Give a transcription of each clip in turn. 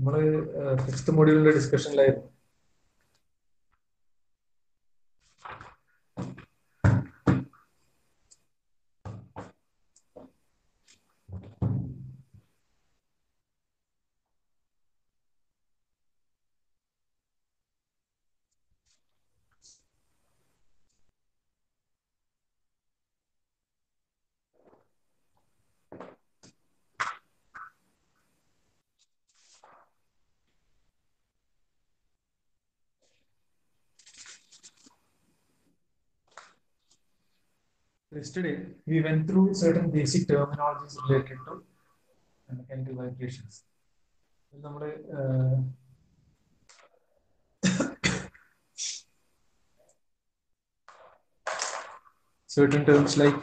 നമ്മള് ഫിഫ്ത്ത് മൊഡ്യൂളിന്റെ ഡിസ്കഷനിലായിരുന്നു. Yesterday, we went through certain basic terminologies related to mechanical vibrations. നമ്മുടെ certain terms like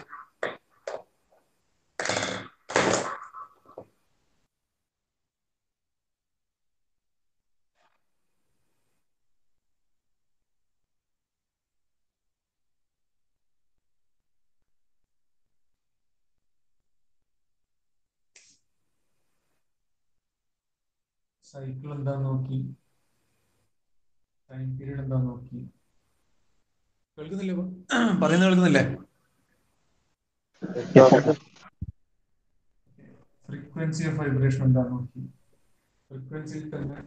cycle എന്താന്ന് നോക്കി, time period എന്താന്ന് നോക്കി. കേൾക്കുന്നില്ലേ? പറയുന്നത് കേൾക്കുന്നില്ലേ? ഫ്രീക്വൻസി ഓഫ് വൈബ്രേഷൻ എന്താന്ന് നോക്കി. ഫ്രീക്വൻസിയിൽ തന്നെ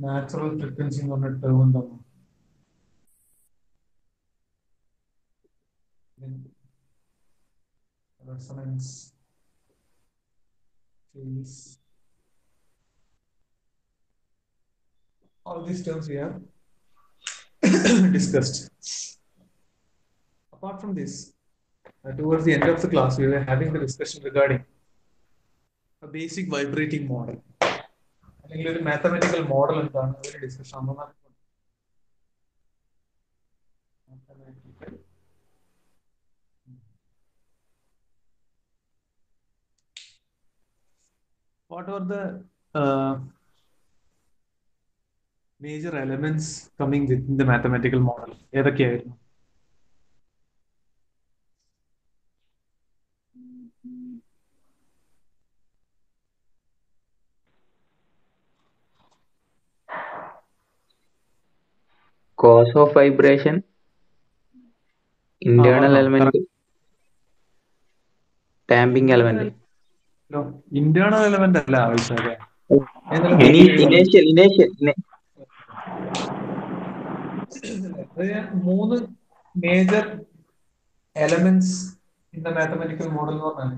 നാച്ചുറൽ ഫ്രീക്വൻസി എന്ന് പറഞ്ഞ ടേം എന്താന്ന് നോക്കി. Resonance, phase, all these terms we have discussed. Apart from this, towards the end of the class, we were having the discussion regarding a basic vibrating model. അല്ലെങ്കിൽ ഒരു മാത്തമാറ്റിക്കൽ മോഡൽ എന്താണ് ഒരു discussion. What are the major elements coming within the mathematical model? ഏതൊക്കെയായിരുന്നു? Cause of vibration, internal element, damping element. No, internal element അല്ല ആവശ്യമല്ലേ. മൂന്ന് major elements in the mathematical model എന്ന് പറഞ്ഞാൽ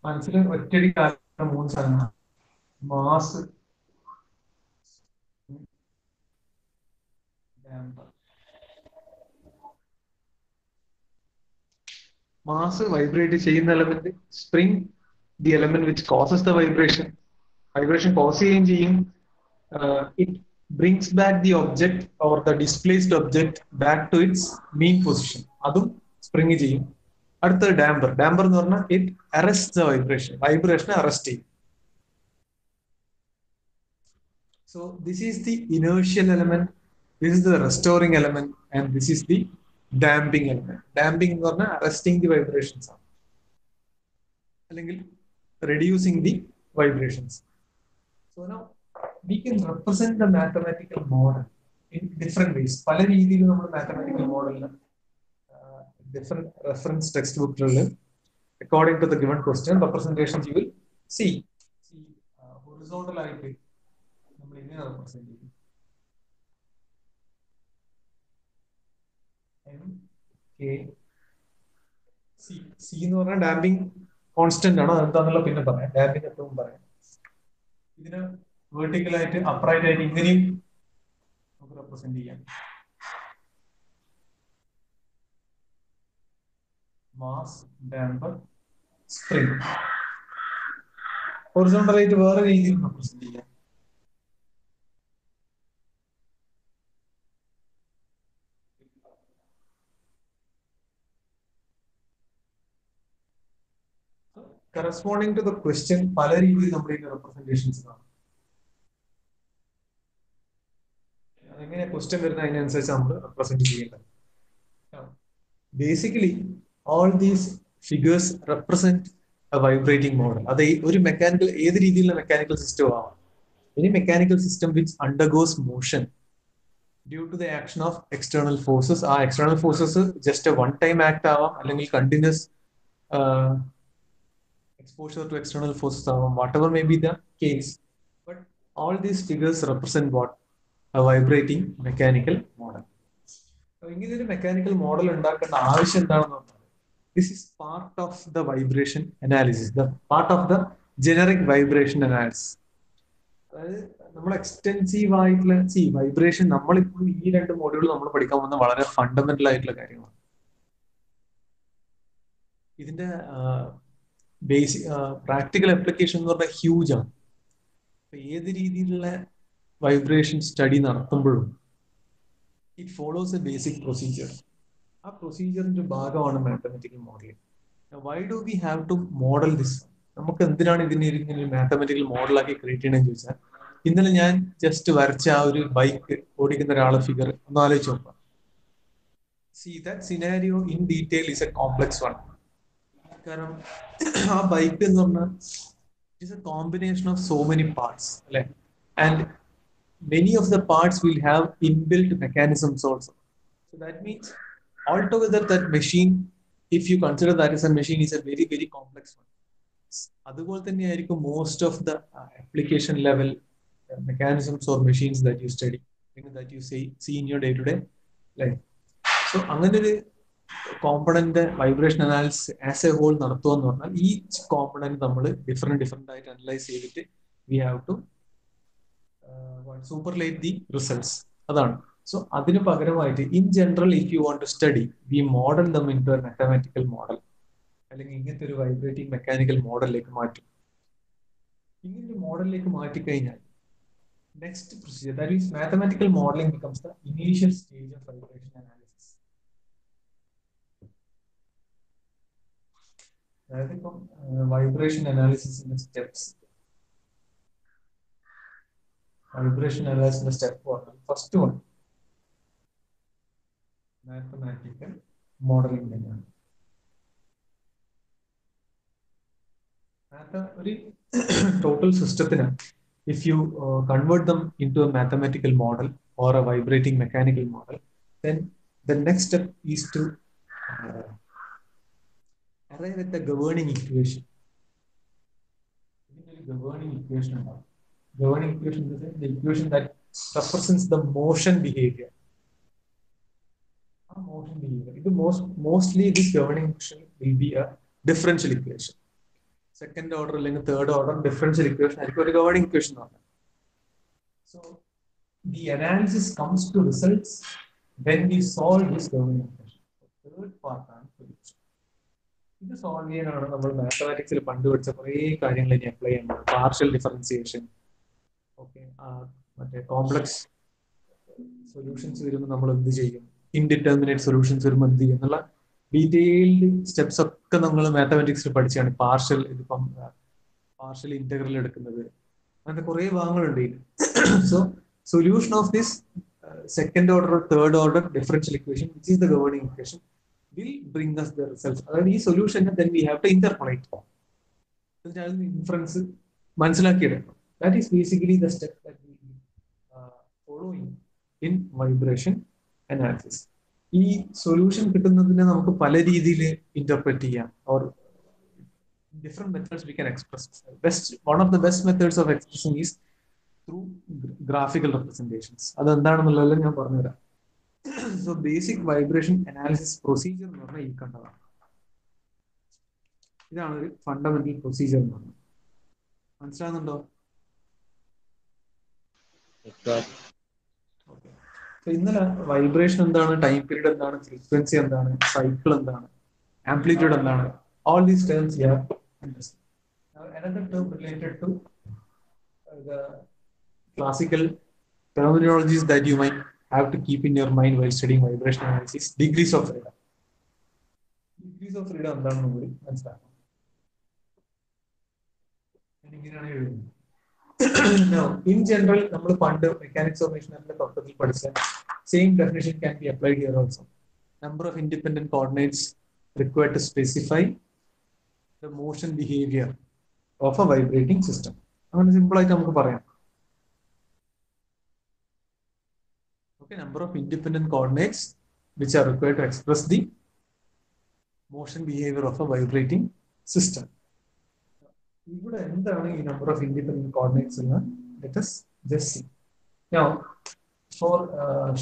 മനസ്സിൽ ഒറ്റയടി കാണുന്ന മൂന്ന് സാധനങ്ങളാണ്. മാസ്, മാസ് വൈബ്രേറ്റ് ചെയ്യുന്ന element, spring the element which causes the vibration, vibration cause ചെയ്യുകയും ചെയ്യും. It brings back the object or the displaced object back to its mean position, അതും സ്പ്രിങ് ചെയ്യും. അടുത്തത് ഡാമ്പർ. ഡാമ്പർ എന്ന് പറഞ്ഞാൽ ഇറ്റ് അറസ്റ്റ് ദ വൈബ്രേഷൻ, വൈബ്രേഷനെ arrest ചെയ്യും. So this is the inertial element, this is the restoring element, and this is the damping element. Damping എന്ന് പറഞ്ഞാൽ arresting the vibrations ആണ്, അല്ലെങ്കിൽ reducing the vibrations. So now we can represent the mathematical model in different ways. പല രീതിയിൽ നമ്മൾ mathematical മോഡലിന് different reference textbookകളിൽ according to the given question representations you will see. Horizontal ആയിട്ട് നമ്മൾ എങ്ങനെ റെപ്രസെന്റ് ചെയ്യും? സി എന്ന് പറഞ്ഞാൽ ഡാമ്പിംഗ് കോൺസ്റ്റന്റ് ആണ്. അതെന്താന്നുള്ള പിന്നെ പറയാം, ഡാമ്പിംഗ് എപ്പോഴും പറയാം. ഇതിന് വെർട്ടിക്കൽ ആയിട്ട് അപ്രൈറ്റ് ആയിട്ട് ഇങ്ങനെയും നമുക്ക് റെപ്രസെന്റ് ചെയ്യാം. Mass, damper, spring. ഹൊറിസോണ്ടൽ ആയിട്ട് വേറെ രീതിയിൽ റെപ്രസെന്റ് ചെയ്യാം. കറസ്പോണ്ടിങ് ടു ദ ക്വസ്റ്റ്യൻ പല രീതിയിൽ നമ്മുടെ റെപ്രസെന്റേഷൻസ് കാണും. അതെങ്ങനെ ക്വസ്റ്റ്യൻ വരുന്ന അതിനനുസരിച്ച് നമ്മൾ റെപ്രസെന്റ് ചെയ്യേണ്ടത്. Basically all these figures represent A vibrating model. അത് ഒരു മെക്കാനിക്കൽ, ഏത് രീതിയിലുള്ള മെക്കാനിക്കൽ സിസ്റ്റം ആവാം. any mechanical system which undergoes motion due to the action of external forces. ആ external forces just a one time act ആവാം, അല്ലെങ്കിൽ continuous exposure to external forces ആവാം, whatever may be the case. But all these figures represent what? A vibrating mechanical model. ഇങ്ങനെ ഒരു mechanical model ഉണ്ടാക്കേണ്ട ആവശ്യം എന്താണെന്ന് പറഞ്ഞാൽ, this is part of the vibration analysis, the part of the generic vibration analysis. അതായത് നമ്മൾ extensive ആയിട്ടുള്ള vibration, നമ്മളിപ്പോൾ ഈ രണ്ട് മോഡ്യൂൾ നമ്മൾ പഠിക്കാൻ പോകുന്ന വളരെ ഫണ്ടമെന്റൽ ആയിട്ടുള്ള കാര്യങ്ങളാണ്. ഇതിന്റെ ബേസിക് പ്രാക്ടിക്കൽ ആപ്ലിക്കേഷൻ എന്ന് പറഞ്ഞാൽ ഹ്യൂജ് ആണ്. ഏത് രീതിയിലുള്ള വൈബ്രേഷൻ സ്റ്റഡി നടത്തുമ്പോഴും it follows a basic procedure. ആ പ്രൊസീജിയറിന്റെ ഭാഗമാണ് mathematical modelling. Why do we have to model this? നമുക്ക് എന്തിനാണ് ഇതിനെ ഇങ്ങനെ മാത്തമാറ്റിക്കൽ മോഡലാക്കി ക്രിയേറ്റ് ചെയ്യണമെന്ന് ചോദിച്ചാൽ, ഇന്നലെ ഞാൻ ജസ്റ്റ് വരച്ച ആ ഒരു ബൈക്ക് ഓടിക്കുന്ന ഒരാളെ ഫിഗർ ഒന്ന് ആലോചിച്ച് നോക്കാം. C that scenario in detail is A complex one. കാരണം ആ ബൈക്ക് എന്ന് പറഞ്ഞാൽ it's A combination of so many parts അല്ലെ, and many of the parts will have inbuilt mechanisms also. So that means altogether that machine, if you consider that as a machine, is a very very complex one. അതുപോലെ തന്നെ ആയിരിക്കും most of the application level mechanisms or machines that you study, that you see in your day to day life. So അങ്ങനെ ഒരു component vibration analysis as a whole നടത്തുക എന്ന് പറഞ്ഞാൽ, ഈ component നമ്മൾ ഡിഫറെന്റ് ആയിട്ട് അനലൈസ് ചെയ്തിട്ട് we have to superlate the results. അതാണ്. സോ അതിന് പകരമായിട്ട് in general if you want to study, we model them into a mathematical model, അല്ലെങ്കിൽ ഇങ്ങനത്തെ ഒരു വൈബ്രേറ്റിംഗ് മെക്കാനിക്കൽ മോഡലിലേക്ക് മാറ്റും. ഇങ്ങനൊരു മോഡലിലേക്ക് മാറ്റിക്കഴിഞ്ഞാൽ next procedure, that is mathematical modelling becomes the initial stage of vibration analysis. അതായത് ഇപ്പം വൈബ്രേഷൻ അനാലിസിസിന്റെ steps, vibration analysis step 1. First one, mathematical modeling. ഒരു total system, if you convert them into a mathematical model or a vibrating mechanical model, then the next step is to arrive at the governing equation. Governing equation. Governing equation is the equation that represents the motion behavior. Motion behavior. Mostly this governing equation will be a differential equation. Second order or third order differential equation is a governing equation. So the analysis comes to results when we solve this governing equation. Third part is solution. This solve cheyananu nammal mathematics il pandu vecha kore കാര്യങ്ങൾ ഇനി apply ചെയ്യണം. Partial differentiation, okay, മറ്റേ complex solutions വരുമ്പോൾ നമ്മൾ എന്ത് ചെയ്യും, indeterminate solutions വരുമ്പോൾ എന്ത് ചെയ്യും എന്നുള്ള ഡീറ്റെയിൽഡ് സ്റ്റെപ്സ് ഒക്കെ നമ്മൾ മാത്തമാറ്റിക്സിൽ പഠിച്ചാണ്. ഇതിപ്പം പാർഷ്യൽ ഇന്റഗ്രൽ എടുക്കുന്നത്, അങ്ങനത്തെ കുറെ ഭാഗങ്ങളുണ്ട്. So solution of this second order third order differential equation which is the governing equation will bring us the results. അതായത് ഈ സൊല്യൂഷനെ then we have to interpolate. Inference മനസ്സിലാക്കിയെടുക്കണം. That is basically the step that we following in vibration analysis. ഈ solution കിട്ടുന്നതിനെ നമുക്ക് പല രീതിയിൽ interpret ചെയ്യാം, or different methods we can express. One of the best methods of expressing is through graphical representations. അതെന്താണെന്നുള്ളത് ഞാൻ പറഞ്ഞുതരാം. So basic vibration analysis procedure എന്ന് പറഞ്ഞാൽ ഈ കണ്ടതാണ്. ഇതാണ് ഒരു ഫണ്ടമെന്റൽ പ്രൊസീജിയർ എന്ന് പറഞ്ഞത്. മനസ്സിലാകുന്നുണ്ടോ? ഇന്നലെ വൈബ്രേഷൻ എന്താണ്, ടൈം പീരീഡ് എന്താണ്, ഫ്രീക്വൻസി എന്താണ്, സൈക്കിൾ എന്താണ്, ആംപ്ലിറ്റ്യൂഡ് എന്താണ്, all these terms you have to understand. Now another term related to the classical terminologies that you might have to keep in your mind while studying vibration analysis: degrees of freedom. Degrees of freedom എന്താണെന്ന് കൂടി മനസ്സിലാക്കണം. എനിക്കിനാണ് എഴുതുന്നത്. Now, in general, നമ്മൾ പണ്ട് mechanics of മെഷീനറിന്റെ തുടക്കത്തിൽ പഠിച്ച same definition can be applied here also. Number of independent coordinates required to specify the motion behavior of a vibrating system. അങ്ങനെ simple ആയിട്ട് നമുക്ക് പറയാം. Okay, number of independent coordinates which are required to express the motion behavior of a vibrating system. ഇവിടെ എന്താണ് ഈ number of independent coordinates എന്ന് let us just see. Now, for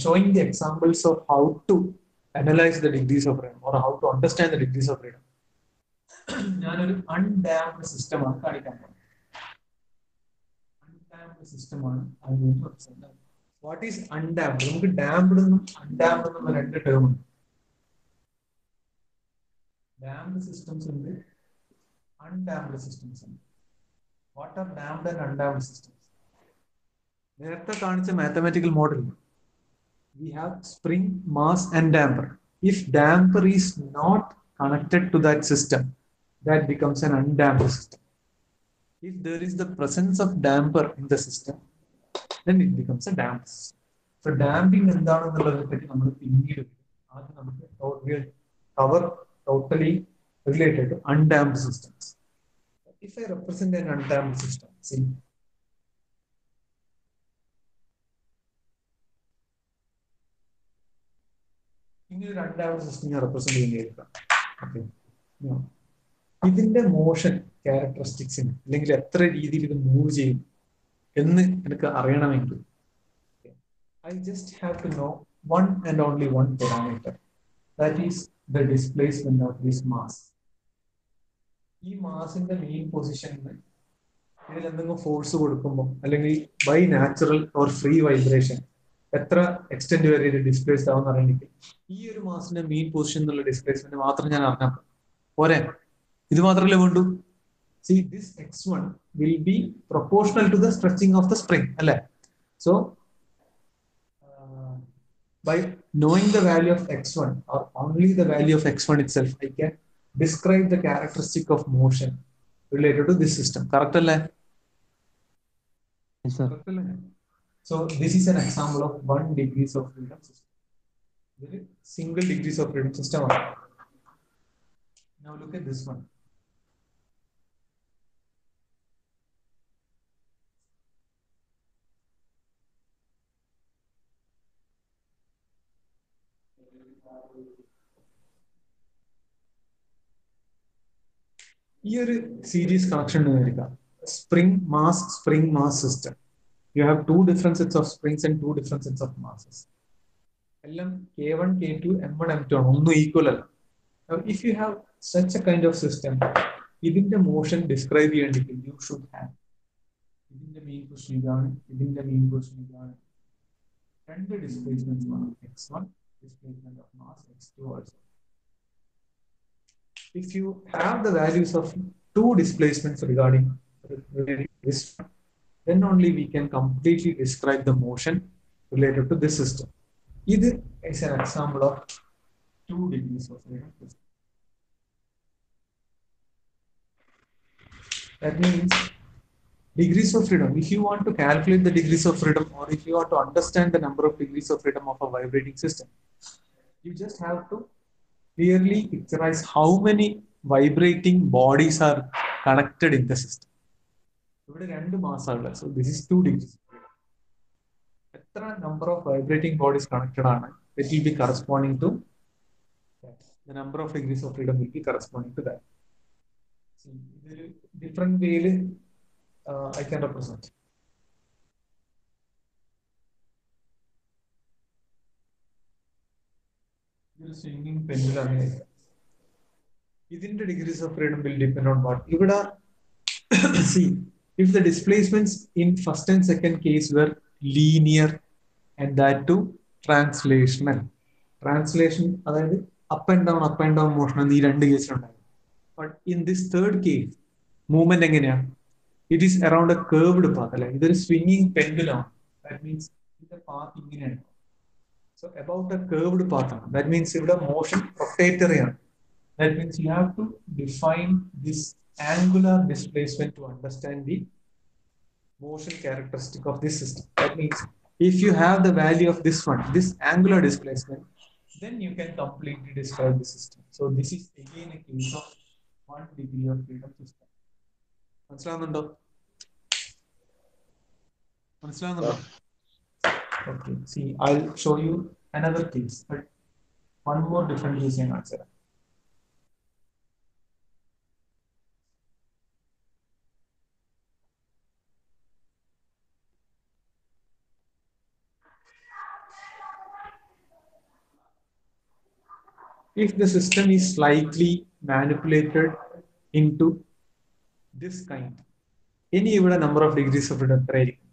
showing the examples of how to analyze the degrees of freedom or how to understand the degrees of freedom, ഞാനൊരു undamped system ആണ് കാണിക്കാൻ പോകുന്നത്. Undamped system ആണ് represent. What is undamped? നമുക്ക് damped എന്നും undamped എന്നും രണ്ട് term ഉണ്ട്. Damped systems ഉണ്ട്, undamped systems ഉണ്ട്. What are damped and undamped systems? നേരത്തെ കാണിച്ച mathematical model, we have spring, mass and damper. If damper is not connected to that system, that becomes an undamped system. If there is the presence of damper in the system, then it becomes a damped system. So damping എന്താണെന്നുള്ളതിനെ പറ്റി നമ്മൾ പിന്നീട് ആദ്യം നമുക്ക് cover totally related to undamped systems. If I represent an undamped system, see, ഇങ്ങനെ ഒരു undamped system ഞാൻ represent ചെയ്യുന്നതായിരിക്കാം. Okay. ഇതിന്റെ motion ക്യാരക്ടറിസ്റ്റിക്സിന് അല്ലെങ്കിൽ എത്ര രീതിയിൽ ഇത് മൂവ് ചെയ്യും എന്ന് എനിക്ക് അറിയണമെങ്കിൽ I just have to know one and only one parameter, that is the displacement of this mass. ഈ മാസിന്റെ മെയിൻ പൊസിഷനിൽ ഇതിൽ എന്തെങ്കിലും ഫോഴ്സ് കൊടുക്കുമ്പോൾ അല്ലെങ്കിൽ by natural or free vibration എത്ര എക്സ്റ്റെന്റ് വരെ ഇത് ഡിസ്പ്ലേസ് ആവുന്ന അറിയണമെങ്കിൽ ഈ ഒരു മാസിന്റെ മെയിൻ പൊസിഷൻ എന്നുള്ള ഡിസ്പ്ലേസ്മെന്റ് മാത്രം ഞാൻ അറിഞ്ഞാൽ പോരെ. ഇത് മാത്രമല്ലേ വേണ്ടു. See, this x1 will be proportional to the stretching of the spring, അല്ലേ? So by knowing the value of x1 or only the value of x1 itself, I can describe the characteristic of motion related to this system. Correct alle? Yes, sir. Correct alle? So this is an example of 1 degrees of freedom system. Very single degrees of freedom system. Now look at this one. ഈ ഒരു series connection spring mass system. You have two different sets of springs and two different sets of masses. എല്ലാം K1, K2, M1, M2 ആണ്, ഒന്നും equal അല്ല. If you have such a kind of system, ഇതിന്റെ motion describe ചെയ്യണമെങ്കിൽ you should have ഇതിന്റെ main position ഇതാണ്, ഇതിന്റെ main position ഇതാണ്, രണ്ട് ഡിസ്പ്ലേസ്മെന്റ്സ് ആണ്, x1 displacement of mass, x2 also. If you have the values of two displacements regarding this, then only we can completely describe the motion related to this system. This is an example of 2 degrees of freedom system. That means degrees of freedom. If you want to calculate the degrees of freedom, or if you want to understand the number of degrees of freedom of a vibrating system, you just have to clearly picturize how many vibrating bodies are connected in the system. ഇവിടെ രണ്ട് മാസമുള്ള, so this is 2 degrees. എത്ര number of vibrating bodies connected ആണ്, that will be corresponding to that. The number of degrees of freedom will be corresponding to that. See, different way I can represent. Swinging pendulum. Within the degrees of freedom will depend on what? See, if the displacements in first and second case were linear and that too translational. Translation, that is up and down motion in the two cases. But in this third case, movement it is around a curved path. There is swinging pendulum. That means the path in. So about a curved path, that means if the motion rotatory, that means you have to define this angular displacement to understand the motion characteristic of this system. That means if you have the value of this one, this angular displacement, then you can completely describe the system. So this is again a case of 1 degree of freedom system. മനസ്സിലാവുന്നുണ്ടോ? Okay, see, I'll show you another case, but one more different case in answer. If the system is slightly manipulated into this kind, ഇനി ഇവിടെ number of degrees of freedom എത്രയായിരിക്കും?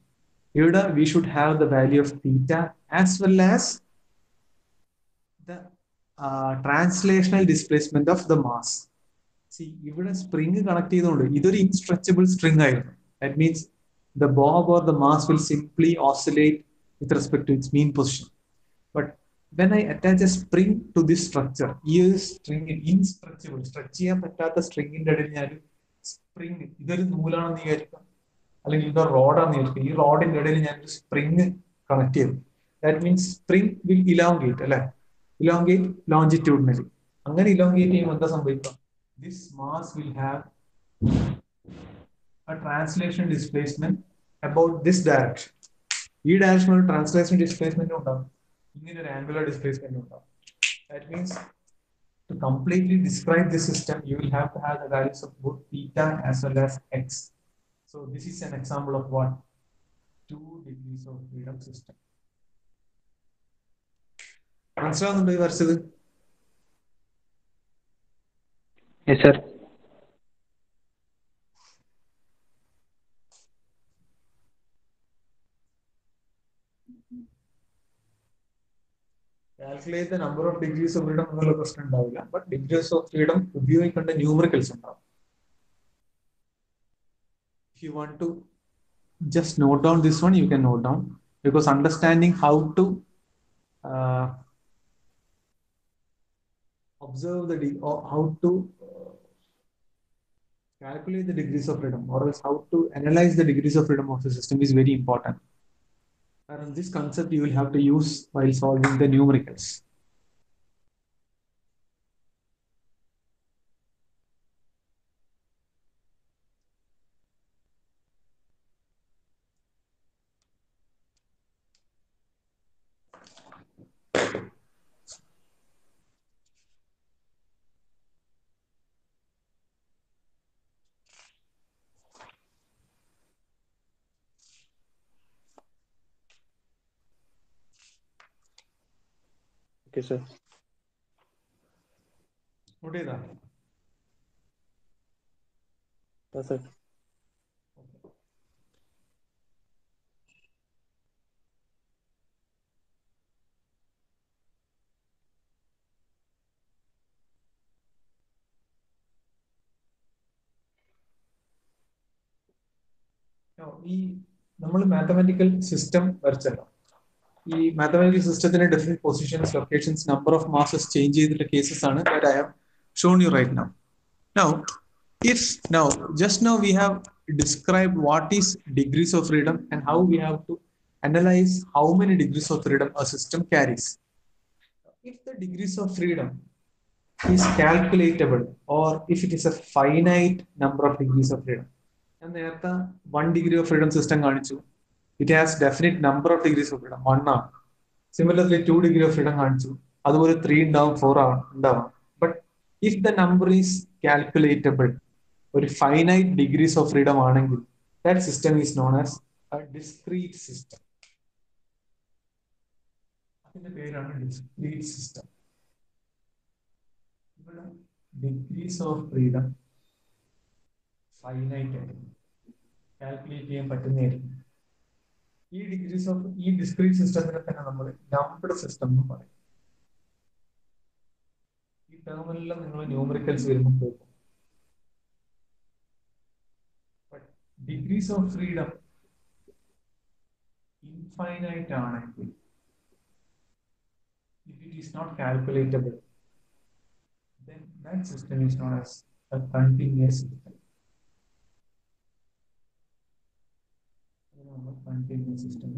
ഇവിടെ we should have the value of theta as well as the translational displacement of the mass. See, ഇവിടെ spring connect ചെയ്തുകൊണ്ട് ഇതൊരു ഇൻസ്ട്രെച്ചബിൾ string ആയിരുന്നു. That means the bob or the mass will simply oscillate with respect to its mean position. But when I attach a spring to this structure, ഈ ഒരു string ഇൻസ്ട്രെച്ചബിൾ stretch ചെയ്യാൻ പറ്റാത്ത സ്ട്രിങ്ങിന്റെ ഇടയിൽ ഞാൻ സ്പ്രിങ് ഇതൊരു നൂലാണെന്ന് വിചാരിക്കാം, അല്ലെങ്കിൽ ഇതൊരു റോഡാണെന്ന് വിചാരിക്കാം. ഈ റോഡിന്റെ ഇടയിൽ ഞാൻ ഒരു സ്പ്രിങ് കണക്ട് ചെയ്തു. ദാറ്റ് മീൻസ് സ്പ്രിങ് വിൽ ഇലോങ്കേറ്റ് അല്ലെ, ഇലോങ്കേറ്റ് ലോഞ്ചിറ്റ്യൂഡിനലി. അങ്ങനെ ഇലോങ്കേറ്റ് ചെയ്യുമ്പോൾ എന്താ സംഭവിക്കുക? This mass will have a translation displacement about this direction. ഈ ഡയറക്ഷനിൽ ട്രാൻസ്ലേഷൻ ഡിസ്പ്ലേസ്മെന്റ് ഉണ്ടാവും, ഇങ്ങനെ ഒരു ആംഗുലർ ഡിസ്പ്ലേസ്മെന്റ് ഉണ്ടാവും. That means to completely describe this system, you will have to have the values of both theta as well as x. So this is an example of what? 2 degrees of freedom system. മനസ്സിലാവുന്നുണ്ടോ ഈ വരച്ചത്? Yes, sir. Calculate the number of degrees of freedom എന്നുള്ള പ്രശ്നം ഉണ്ടാവില്ല, but degrees of freedom ഉപയോഗിക്കേണ്ട numericals ഉണ്ടാവും. If you want to just note down this one, you can note down, because understanding how to observe or how to calculate the degrees of freedom, or else how to analyze the degrees of freedom of the system is very important. And this concept you will have to use while solving the numericals. Okay, sir. What is that? Yes, sir. ഈ നമ്മൾ mathematical system വരച്ചല്ലോ, ഈ mathematical സിസ്റ്റത്തിന്റെ different positions, locations, number of masses change ചെയ്തിട്ടുള്ള cases ആണ് that I have shown you right now. Now, just now we have described what is degrees of freedom and how we have to analyze how many degrees of freedom a system carries. If the degrees of freedom is calculatable, or if it is a finite number of degrees of freedom, ഞാൻ നേരത്തെ 1 degree of freedom system കാണിച്ചു, it has definite number of degrees of freedom 1 ആണ്. Similarly 2 degree of freedom കാണിച്ചു, അതുപോലെ 3 ഉണ്ടാവും, 4 ഉണ്ടാവും. But if the number is calculatable, ഒരു finite degrees of freedom ആണെങ്കിൽ, that system is known as a discrete system. അതിന്റെ പേരാണ് discrete system. ഇവിടെ degrees of freedom ഫൈനൈറ്റ് ആയിരിക്കും, കാൽക്കുലേറ്റ് ചെയ്യാൻ പറ്റുന്നതായിരിക്കും. ഈ ഡിഗ്രീസ് ഓഫ് ഈ ഡിസ്ക്രീറ്റ് സിസ്റ്റത്തിനെ തന്നെ നമ്മൾ നമ്പർഡ് സിസ്റ്റം എന്ന് പറയും. ഈ ടേമിലെല്ലാം നിങ്ങൾ ന്യൂമറിക്കൽസ് വരുമ്പോൾ പോകും. ഡിഗ്രീസ് ഓഫ് ഫ്രീഡം ഇൻഫൈനൈറ്റ് ആണെങ്കിൽ, if it is not calculatable, then that system is known as a continuous system. Continuous system.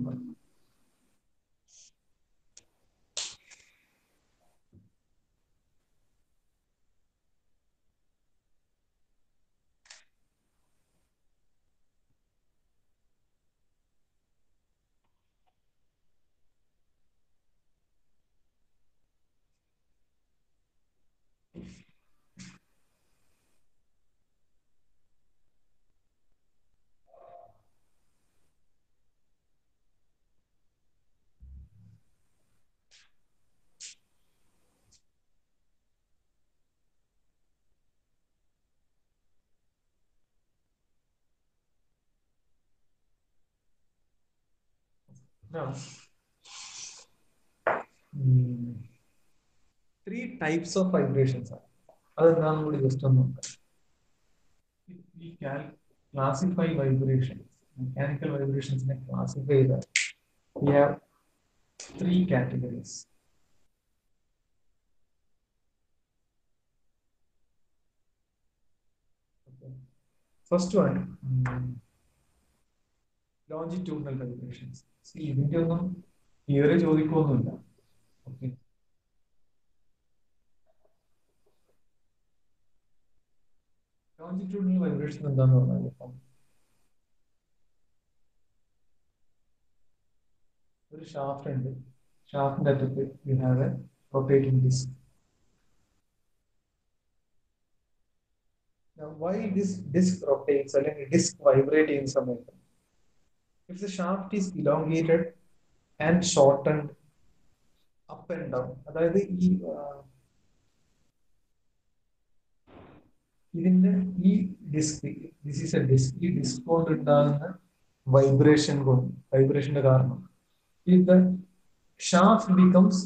Now, three types of vibrations are. അതെന്താണെന്ന് കൂടി ജസ്റ്റ് ഒന്ന് നോക്കാം. We can classify vibrations. Mechanical vibrations in classify that. We have three categories. Okay. First one, longitudinal vibrations. See, ഇതിന്റെ ഒന്നും theory ചോദിക്കൊന്നുമില്ല. Okay. Longitudinal vibration എന്താന്ന് പറഞ്ഞാൽ ഇപ്പം ഒരു ഷാഫ്റ്റ് ഉണ്ട്. ഷാഫ്റ്റിന്റെ അറ്റത്ത് you have a rotating disc. Now, why this disc rotates അല്ലെങ്കിൽ disc vibrate ചെയ്യുന്ന സമയത്ത് if the shaft is elongated and shortened up and down, അതായത് ഇതിന്റെ ഈ disc this is a disc ഈ ഡിസ്ക് കൊണ്ട് ഉണ്ടാകുന്ന വൈബ്രേഷന്റെ കാരണം if the shaft becomes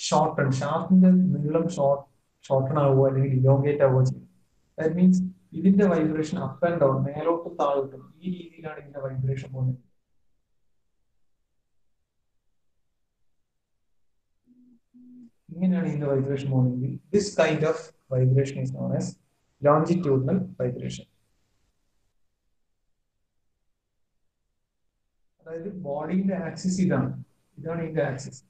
shortened, ഷാഫ്റ്റിന്റെ നീളം ഷോർട്ടൺ ആവുക അല്ലെങ്കിൽ ഇലോങ്ങേറ്റ് ആവുക ചെയ്യും. ദാറ്റ് മീൻസ് ഇതിന്റെ വൈബ്രേഷൻ അപ്പ് ആൻഡ് ഡൗൺ മേലോട്ടും താഴോട്ടും ഈ രീതിയിലാണ് ഇതിന്റെ വൈബ്രേഷൻ പോകുന്നത്. ഇങ്ങനെയാണ് ഇതിന്റെ വൈബ്രേഷൻ പോകുന്നതെങ്കിൽ this kind of vibration is known as longitudinal vibration. അതായത് ബോഡിയുടെ ആക്സിസ് ഇതാണ് ഇതിന്റെ ആക്സിസ്.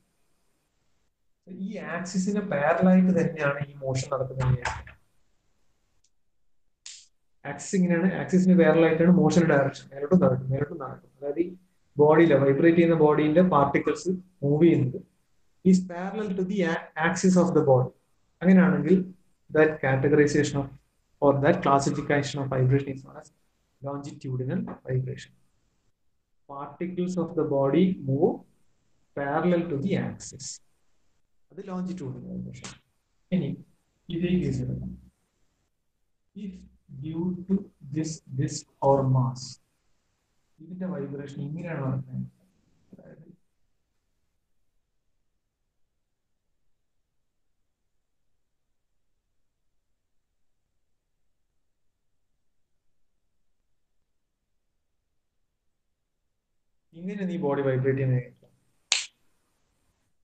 ഈ ആക്സിസിന് പാരലായിട്ട് തന്നെയാണ് ഈ മോഷൻ നടക്കുന്നത്. ആക്സിസ് ഇങ്ങനെയാണ്, ആക്സിസിന് പാരലായിട്ടാണ് മോഷൻ ഡയറക്ഷൻ, മേലോട്ടും നടക്കും. അതായത് ഈ ബോഡിയിലെ വൈബ്രേറ്റ് ചെയ്യുന്ന ബോഡിയിലെ പാർട്ടിക്കിൾസ് മൂവ് ചെയ്യുന്നത് is parallel to the axis of the body. അങ്ങനെയാണെങ്കിൽ that categorization of or that classification of vibration is known as longitudinal vibration. Particles of the body move parallel to the axis. That is longitudinal vibration. If due to this disk or mass, the vibration ഇങ്ങനെ നീ body vibrate ചെയ്യുന്ന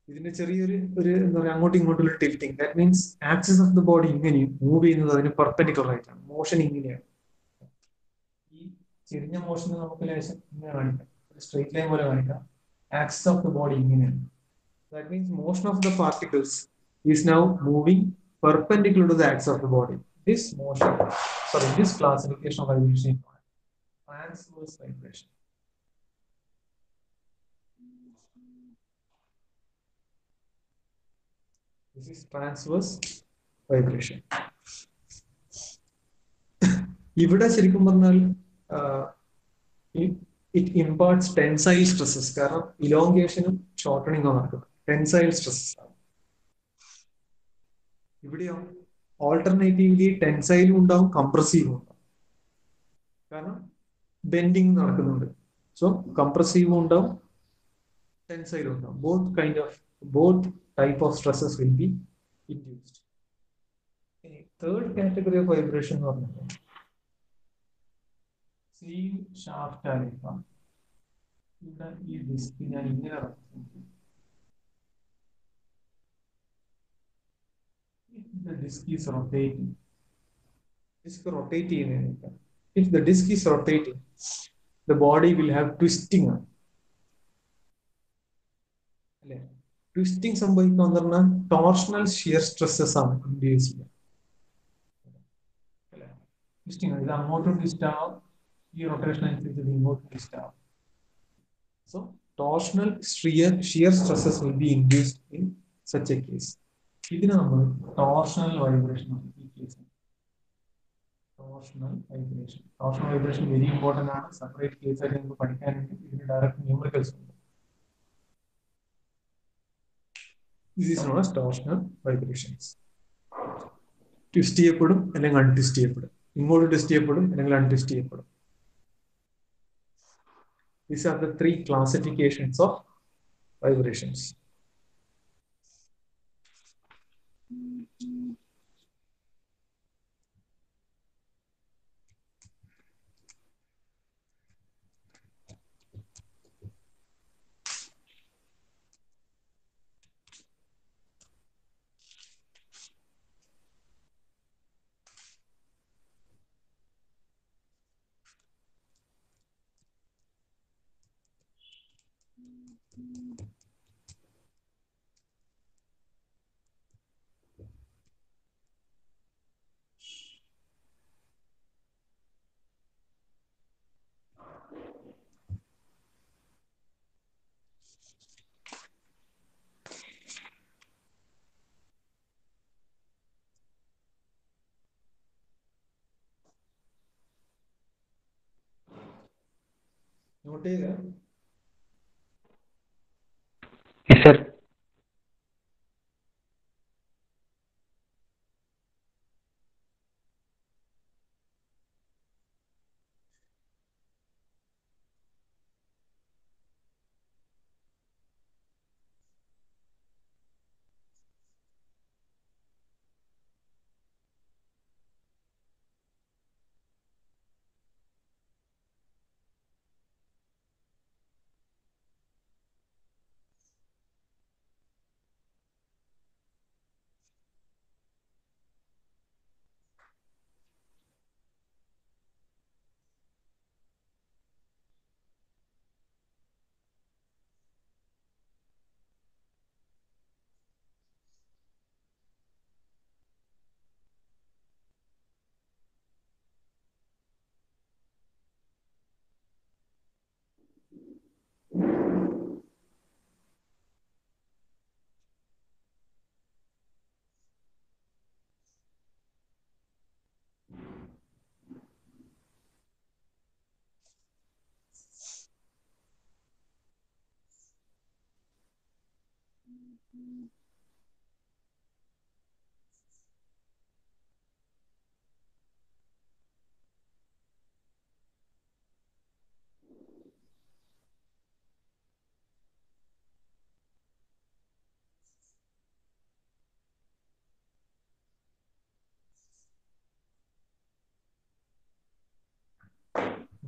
ഇതിന്റെ ചെറിയൊരു എന്താ പറയുക അങ്ങോട്ടും ഇങ്ങോട്ടുള്ള tilting. That means axis of the body ഇങ്ങനെയും മൂവ് ചെയ്യുന്നത് അതിന് പെർപെൻഡിക്കുലർ ആയിട്ടാണ്. മോഷൻ ഇങ്ങനെയാണ്. ഈ ചെരിഞ്ഞ മോഷൻ നമുക്ക് ലേശം ഇങ്ങനെ കാണിക്കാം, ഒരു സ്ട്രെയിറ്റ് ലൈൻ പോലെ കാണിക്കാം. ആക്സിസ് ഓഫ് ദ ബോഡി ഇങ്ങനെയാണ്. That means motion of the particles is now moving perpendicular to the axis of the body. This classification of vibration is transverse vibration. This is transverse vibration. ഇവിടെ ശരിക്കും പറഞ്ഞാൽ it ഇമ്പാർട്ട്സ് tensile stresses. കാരണം ഇലോങ്കേഷനും ഷോർട്ടണിങ്ങും നടക്കുന്നത് tensile stresses ആണ്. ഇവിടെയോ alternatively ടെൻസൈലും ഉണ്ടാവും കംപ്രസീവും ഉണ്ടാവും. കാരണം ബെൻഡിങ് നടക്കുന്നുണ്ട്. സോ കംപ്രസീവും ഉണ്ടാവും ടെൻസൈലും ഉണ്ടാവും. both type of stresses will be induced. Okay, third category of vibration എന്ന് പറഞ്ഞാൽ സെയിം ഷാഫ്റ്റ് ആയിരിക്കാം. ഇവിടെ ഈ ഡിസ്ക് ഞാൻ ഇങ്ങനെ the disk is rotating. Disk rotate ചെയ്യുന്നതിനേക്കാൾ if the disk is rotating, the body will have twisting. അല്ലേ? Twisting സംഭവിക്കുക എന്ന് പറഞ്ഞാൽ ടോർഷണൽ ഷിയർ സ്ട്രെസ്സസ് ആണ് ഇൻഡ്യൂസ് ചെയ്യുക. ട്വിസ്റ്റിംഗ് ഇത് അങ്ങോട്ടും ട്വിസ്റ്റ് ആവാം, ഈ റൊട്ടേഷൻ അനുസരിച്ച് ഇങ്ങോട്ടും ട്വിസ്റ്റ് ആവാം. So torsional shear stresses will be induced in such A case. ഇതിന് നമ്മൾ ടോർഷണൽ വൈബ്രേഷൻ ആണ് ഈ case. Torsional vibration very important ആണ്. സെപ്പറേറ്റ് കേസ് ആയിട്ട് നമുക്ക് പഠിക്കാനുണ്ട്. ഇതിന് ഡയറക്റ്റ് ന്യൂമറിക്കൽസ് ഉണ്ട്. This is known as torsional vibrations. Twist ചെയ്യപ്പെടും അല്ലെങ്കിൽ അൺട്വിസ്റ്റ് ചെയ്യപ്പെടും. ഇങ്ങോട്ട് ട്വിസ്റ്റ് ചെയ്യപ്പെടും അല്ലെങ്കിൽ അൺട്വിസ്റ്റ് ചെയ്യപ്പെടും. These are the three classifications of vibrations. Note ചെയ്യുക. Yes, sir.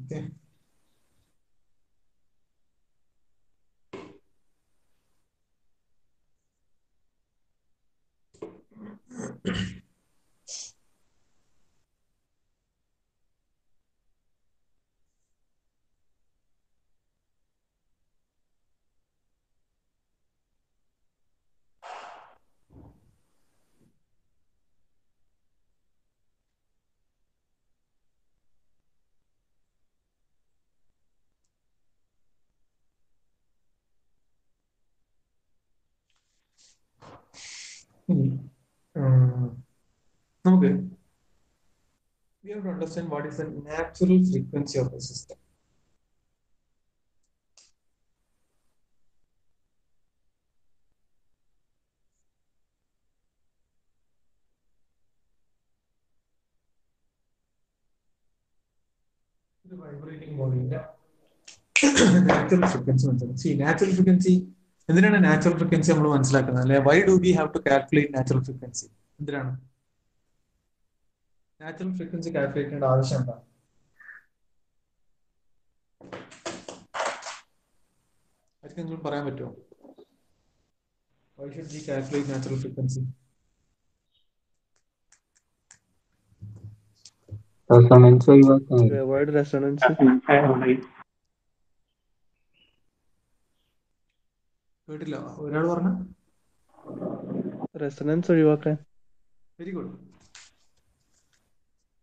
Okay. ഇനി, നമുക്ക് we have to understand what is the natural frequency of the system. ഒരു വൈബ്രേറ്റിംഗ് ബോഡിയുടെ നാച്ചുറൽ ഫ്രീക്വൻസി മനസ്സിലാക്കും. സി നാച്ചുറൽ ഫ്രീക്വൻസി എന്തിനാണ് നാച്ചുറൽ ഫ്രീക്വൻസി നമ്മൾ മനസ്സിലാക്കുന്നത്? അല്ലെ why do we have to calculate natural frequency? എന്തിനാണ് നാച്ചുറൽ ഫ്രീക്വൻസി കാൽക്കുലേറ്റ് ചെയ്യേണ്ട ആവശ്യം എന്താ? ആർക്കും എന്തെങ്കിലും പറയാൻ പറ്റുമോ? Why should we calculate natural frequency? Resonance ഒഴിവാക്കാൻ. Avoid resonance. കേട്ടില്ല, ഒരാൾ പറഞ്ഞ. Resonance ഒഴിവാക്കാൻ. Very good.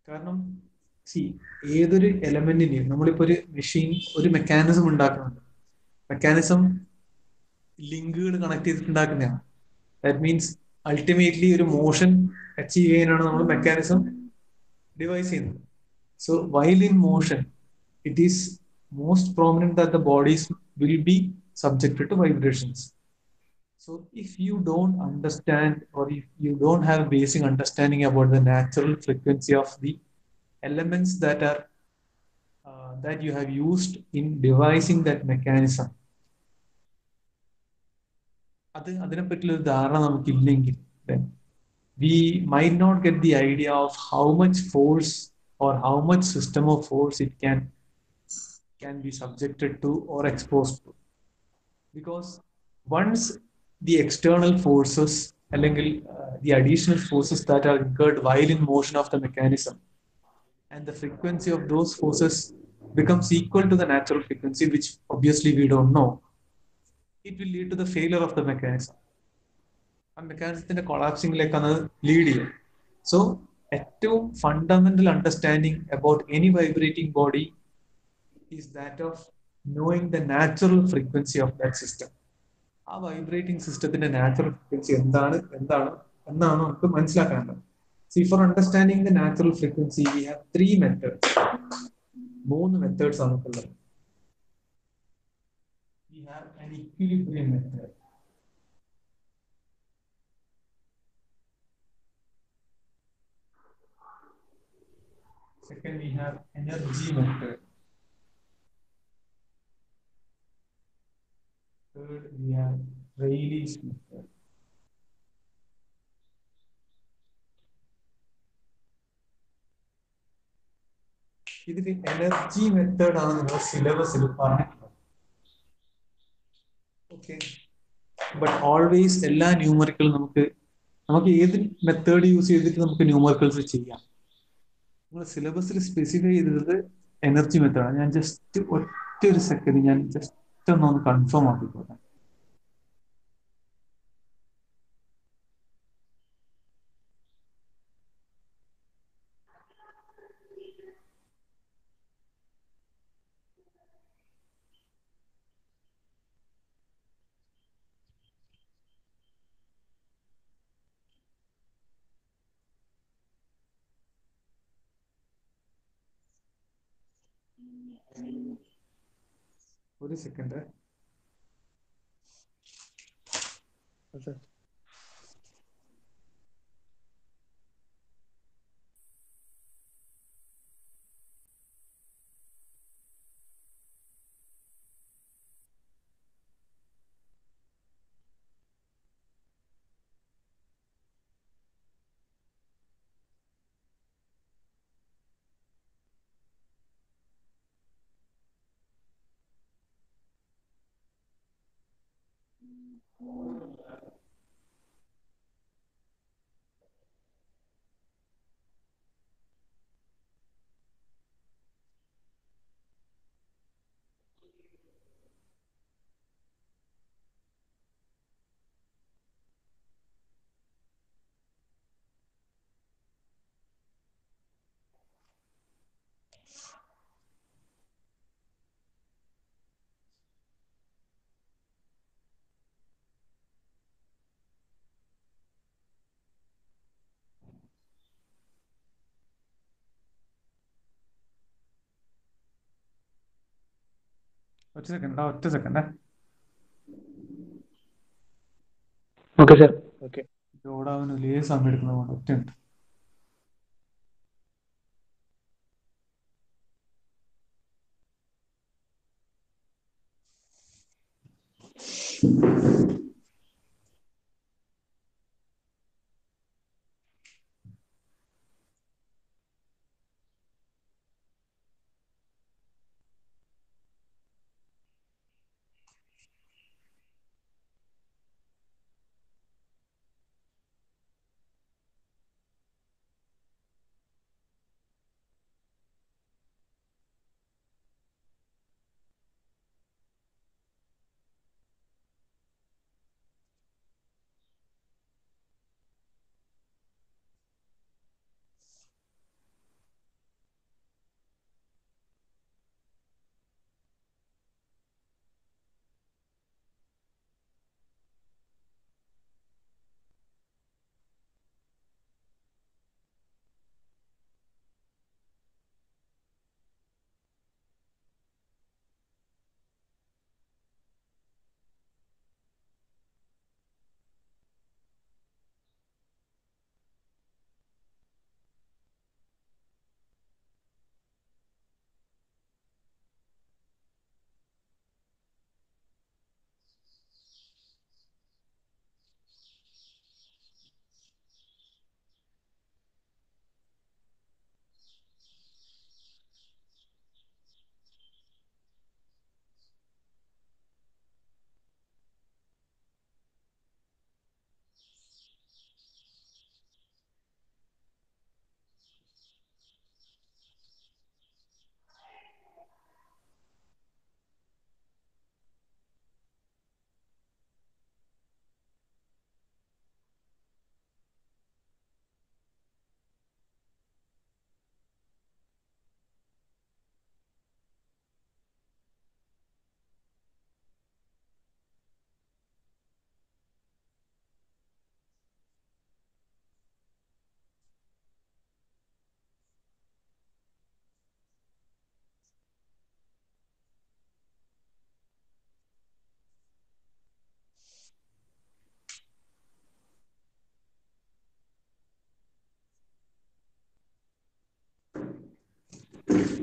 കാരണം സി ഏതൊരു എലമെന്റിനെയും നമ്മളിപ്പോ ഒരു മെഷീൻ ഒരു മെക്കാനിസം ഉണ്ടാക്കുന്നുണ്ട്. മെക്കാനിസം ലിങ്കുകൾ കണക്ട് ചെയ്തിട്ടുണ്ടാക്കുന്നതാണ്. ദാറ്റ് മീൻസ് അൾട്ടിമേറ്റ്ലി ഒരു മോഷൻ അച്ചീവ് ചെയ്യാനാണ് നമ്മൾ മെക്കാനിസം ഡിവൈസ് ചെയ്യുന്നത്. So while in motion it is most prominent that the bodies will be subjected to vibrations. So if you don't understand or if you don't have basic understanding about the natural frequency of the elements that are that you have used in devising that mechanism, അതിനെപ്പറ്റിയുള്ള ഒരു ധാരണ നമുക്കില്ലെങ്കിൽ then we might not get the idea of how much force or how much system of force it can be subjected to or exposed to. Because once the external forces അല്ലെങ്കിൽ the additional forces that are incurred while in motion of the mechanism and the frequency of those forces becomes equal to the natural frequency, which obviously we don't know, it will lead to the failure of the mechanism. ആ മെക്കാനിസത്തിന്റെ കൊളാപ്സിംഗിലേക്കാണ് lead ചെയ്യുക. So ഏറ്റവും fundamental understanding about any vibrating body is that of knowing the natural frequency of that system. ആ vibrating സിസ്റ്റത്തിന്റെ natural frequency എന്താണ് എന്നാണ് നമുക്ക് മനസ്സിലാക്കേണ്ടത്. C for understanding the natural frequency we have three methods. മൂന്ന് methods നമുക്കുള്ളത്. We have an equilibrium method. Second, we have energy method. Third, we have Rayleigh's method. ഇതിൽ energy method ആണ് നിങ്ങൾ സിലബസിൽ പറഞ്ഞിട്ടുള്ളത്. ഓക്കെ, ബട്ട് ഓൾവേസ് എല്ലാ ന്യൂമറിക്കലും നമുക്ക് ഏത് മെത്തേഡ് യൂസ് ചെയ്തിട്ട് നമുക്ക് ന്യൂമറിക്കൽസ് ചെയ്യാം. നിങ്ങൾ സിലബസിൽ സ്പെസിഫൈ ചെയ്തത് എനർജി മെത്തേഡാണ്. ഞാൻ ജസ്റ്റ് ഒറ്റ ഒരു സെക്കൻഡ് ഞാൻ ജസ്റ്റ് ഒന്ന് കൺഫേം ആക്കിക്കോട്ടെ. ഒരു സെക്കൻഡ്. ഒറ്റ സെക്കൻഡ്. Okay sir. ഓക്കെ, ലോഡാവാൻ വലിയ സമയം എടുക്കുന്നതുകൊണ്ട് ഒറ്റ മിനിറ്റ്.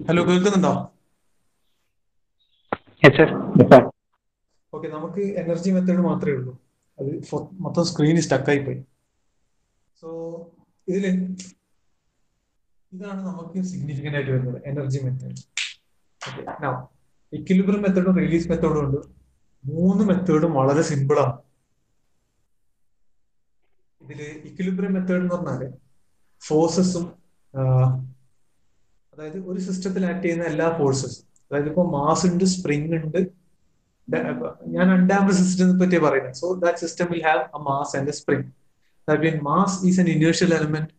ഹലോ, കേൾക്കുന്നുണ്ടോ? Yes, sir. Yes, sir. Okay, നമുക്ക് എനർജി മെത്തേഡ് മാത്രമേ ഉള്ളൂ. അത് മൊത്തം സ്ക്രീൻ സ്റ്റക്കായി പോയി. സോ ഇതില് ഇതാണ് നമുക്ക് സിഗ്നിഫിക്കന്റ് ആയിട്ട് വരുന്നത്, എനർജി മെത്തേഡ്. ഓക്കെ, ഇക്വിലിബ്രിയം മെത്തേഡും റിലീസ് മെത്തേഡും ഉണ്ട്. മൂന്ന് മെത്തേഡും വളരെ സിമ്പിൾ ആണ്. ഇതില് ഇക്വിലിബ്രിയം മെത്തേഡ് എന്ന് പറഞ്ഞാല് ഫോഴ്സസും, അതായത് ഒരു സിസ്റ്റത്തിൽ ആക്ട് ചെയ്യുന്ന എല്ലാ ഫോഴ്സസും, അതായത് ഇപ്പൊ മാസ് ഉണ്ട്, സ്പ്രിംഗ് ഉണ്ട്. ഞാൻ അൺഡാംപ്ഡ് സിസ്റ്റത്തിനെ പറ്റി പറയുന്നത്. So that system will have A mass and A spring. That mean mass is N inertial element.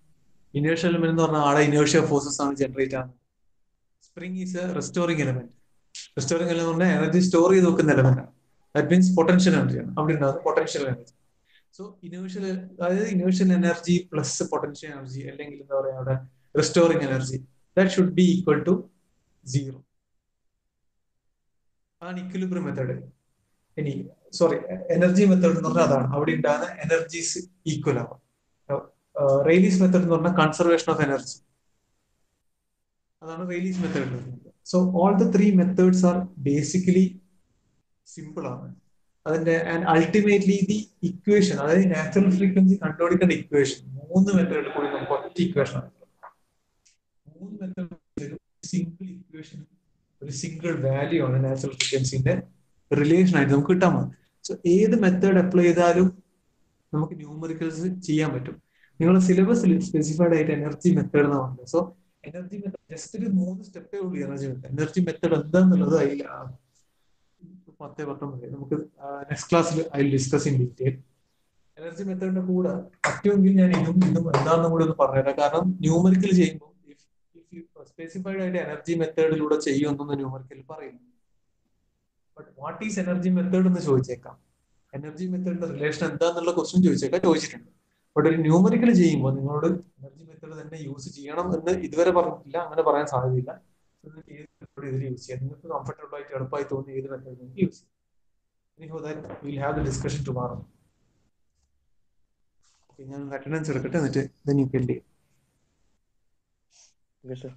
Inertial element എന്ന് പറഞ്ഞാൽ ആടെ ഇനേഴ്ഷ്യ ഫോഴ്സസ് ആണ് ജനറേറ്റ് ആകുന്നത്. Spring is A restoring element. Restoring element പറഞ്ഞാൽ എനർജി സ്റ്റോർ ചെയ്ത് വെക്കുന്ന element ആണ്. That means potential എനർജിയാണ് അവിടെ ഉണ്ടാകുന്നത്, പൊട്ടൻഷ്യൽ എനർജി. സോ ഇനേഴ്ഷ്യൽ, അതായത് inertial energy plus potential energy, അല്ലെങ്കിൽ എന്താ പറയാ അവിടെ restoring energy, that should be equal to 0. അതാണ് ഇക്വിലിബ്രിയം മെത്തേഡ്. ഇനി സോറി, എനർജി മെത്തേഡ് എന്ന് പറഞ്ഞാൽ അതാണ്, അവിടെ ഉണ്ടാകുന്ന എനർജീസ് ഈക്വൽ ആവാം. റെയ്ലീസ് മെത്തേഡ് എന്ന് പറഞ്ഞാൽ കൺസർവേഷൻ ഓഫ് എനർജി, അതാണ് Rayleigh's method. So all the three methods are basically simple ആണ്. അതിന്റെ ആൻഡ് അൾട്ടിമേറ്റ്ലി ദി ഇക്വേഷൻ, അതായത് നാച്ചുറൽ ഫ്രീക്വൻസി കണ്ടുപിടിക്കേണ്ട ഇക്വേഷൻ, മൂന്ന് മെത്തേഡ് കൂടി നമുക്ക് ഒറ്റ ഇക്വേഷൻ ആണ്. മൂന്ന് മെത്തേഡ് സിംഗിൾ ഇക്വേഷൻ, ഒരു സിംഗിൾ വാല്യൂ ആണ് നാച്ചുറൽ ഫ്രീക്വൻസിന്റെ റിലേഷൻ ആയിട്ട് നമുക്ക് കിട്ടാൻ പോകുന്നത്. സോ ഏത് മെത്തേഡ് അപ്ലൈ ചെയ്താലും നമുക്ക് ന്യൂമറിക്കൽസ് ചെയ്യാൻ പറ്റും. നിങ്ങളുടെ സിലബസിൽ സ്പെസിഫൈഡ് ആയിട്ട് എനർജി മെത്തേഡ് എന്ന് പറഞ്ഞത്. സോ എനർജി മെത്തേഡ് ജസ്റ്റ് ഒരു 3 സ്റ്റെപ്പേ ഉള്ളൂ. എനർജി മെത്തേഡ്, എനർജി മെത്തേഡ് എന്താന്നുള്ളത് അതിൽ 10-19 നമുക്ക് നെക്സ്റ്റ് ക്ലാസ്സിൽ അതിൽ ഡിസ്കസ് ഇൻ ഡീറ്റെയിൽ. എനർജി മെത്തേഡിന്റെ കൂടെ പറ്റുമെങ്കിൽ ഞാൻ ഇതും എന്താണെന്നും കൂടെ ഒന്ന് പറഞ്ഞുതരാം. കാരണം ന്യൂമറിക്കൽ ചെയ്യുമ്പോൾ സ്പെസിഫൈഡ് ആയിട്ട് എനർജി മെത്തേഡിലൂടെ ചെയ്യുമെന്നൊന്നും ന്യൂമറിക്കൽ പറയില്ല. But what is energy method എന്ന് ചോദിച്ചേക്കാം. എനർജി മെത്തേഡിന്റെ റിലേഷൻ എന്താന്നുള്ള ക്വസ്റ്റ്യൻ ചോദിച്ചിട്ടുണ്ട്. ബട്ട് ഒരു ന്യൂമറിക്കൽ ചെയ്യുമ്പോൾ നിങ്ങളോട് എനർജി മെത്തേഡ് തന്നെ യൂസ് ചെയ്യണം എന്ന് ഇതുവരെ പറഞ്ഞിട്ടില്ല, അങ്ങനെ പറയാൻ സാധ്യതയില്ല. ഏത് മെത്തേഡ് ഇതിൽ യൂസ് ചെയ്യാം, നിങ്ങൾക്ക് കംഫർട്ടബിൾ ആയിട്ട് എളുപ്പമായി തോന്നുന്ന ഏത് മെത്തേഡ് നിങ്ങൾക്ക് യൂസ് ചെയ്യാം. Anyhow, that we'll have the discussion tomorrow. Okay, ഞാൻ അറ്റൻഡൻസ് എടുക്കട്ടെ, എന്നിട്ട് then you can leave. Okay, sir.